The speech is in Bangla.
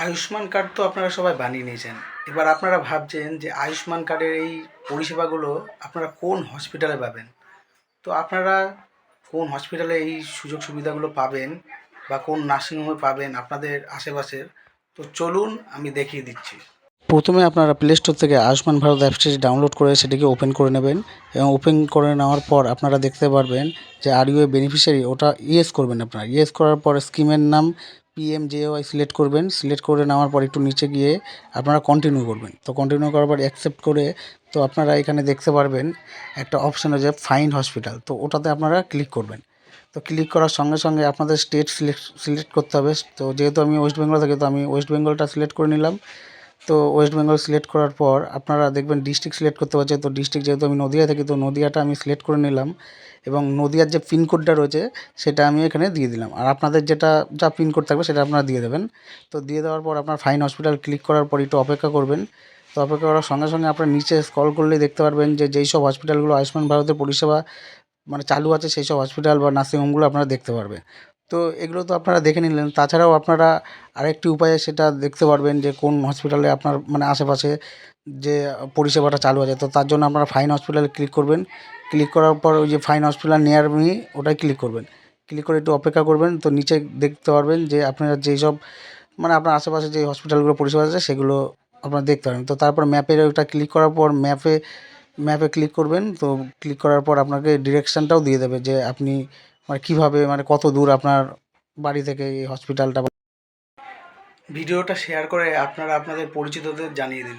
আয়ুষ্মান কার্ড তো আপনারা সবাই বানিয়ে নিয়েছেন। এবার আপনারা ভাবছেন যে আয়ুষ্মান কার্ডের এই পরিষেবাগুলো আপনারা কোন হসপিটালে পাবেন। তো আপনারা কোন হসপিটালে এই সুযোগ সুবিধাগুলো পাবেন বা কোন নার্সিংহোমে পাবেন আপনাদের আশেপাশের, তো চলুন আমি দেখিয়ে দিচ্ছি। প্রথমে আপনারা প্লে স্টোর থেকে আয়ুষ্মান ভারত অ্যাপসটি ডাউনলোড করে সেটিকে ওপেন করে নেবেন এবং ওপেন করে নেওয়ার পর আপনারা দেখতে পারবেন যে আর ইউ এ বেনিফিশিয়ারি, ওটা ইয়েস করবেন। আপনারা ইয়েস করার পর স্কিমের নাম পিএমজেওয়াই সিলেক্ট করবেন। সিলেক্ট করে নেওয়ার পর একটু নিচে গিয়ে আপনারা কন্টিনিউ করবেন। তো কন্টিনিউ করার পর অ্যাকসেপ্ট করে তো আপনারা এখানে দেখতে পারবেন একটা অপশান আছে ফাইন্ড হসপিটাল, তো ওটাতে আপনারা ক্লিক করবেন। তো ক্লিক করার সঙ্গে সঙ্গে আপনাদের স্টেট সিলেক্ট করতে হবে। তো যেহেতু আমি ওয়েস্ট বেঙ্গল থাকি, তো আমি ওয়েস্ট বেঙ্গলটা সিলেক্ট করে নিলাম। তো ওয়েস্ট বেঙ্গল সিলেক্ট করার পর আপনারা দেখবেন ডিস্ট্রিক্ট সিলেক্ট করতে পারছে। তো ডিস্ট্রিক্ট যেহেতু আমি নদিয়া থাকি, তো নদিয়াটা আমি সিলেক্ট করে নিলাম এবং নদিয়ার যে পিনকোডটা রয়েছে সেটা আমি এখানে দিয়ে দিলাম। আর আপনাদের যা পিনকোড থাকবে সেটা আপনারা দিয়ে দেবেন। তো দিয়ে দেওয়ার পর আপনার ফাইন হসপিটাল ক্লিক করার পর একটু অপেক্ষা করবেন। তো অপেক্ষা করার সঙ্গে সঙ্গে আপনার নিচে স্ক্রল করলেই দেখতে পারবেন যে যেই সব হসপিটালগুলো আয়ুষ্মান ভারতের পরিষেবা চালু আছে সেই সব হসপিটাল বা নার্সিংহোমগুলো আপনারা দেখতে পারবেন। তো এগুলো তো আপনারা দেখে নিলেন। তাছাড়াও আপনারা আরেকটি উপায়ে সেটা দেখতে পারবেন যে কোন হসপিটালে আপনার আশেপাশে যে পরিষেবাটা চালু আছে। তো তার জন্য আপনারা ফাইন হসপিটালে ক্লিক করবেন। ক্লিক করার পর ওই যে ফাইন হসপিটাল নিয়ার মি ওটায় ক্লিক করবেন। ক্লিক করে একটু অপেক্ষা করবেন। তো নিচে দেখতে পারবেন যে আপনারা যেই সব আপনার আশেপাশে যে হসপিটালগুলো পরিষেবা আছে সেগুলো আপনারা দেখতে পারেন। তো তারপর ম্যাপের ওটা ক্লিক করার পর ম্যাপে ক্লিক করবেন। তো ক্লিক করার পর আপনাকে ডিরেকশানটাও দিয়ে দেবে যে আপনি কীভাবে কত দূর আপনার বাড়ি থেকে এই হসপিটালটা। ভিডিওটা শেয়ার করে আপনারা আপনাদের পরিচিতদের জানিয়ে দিন।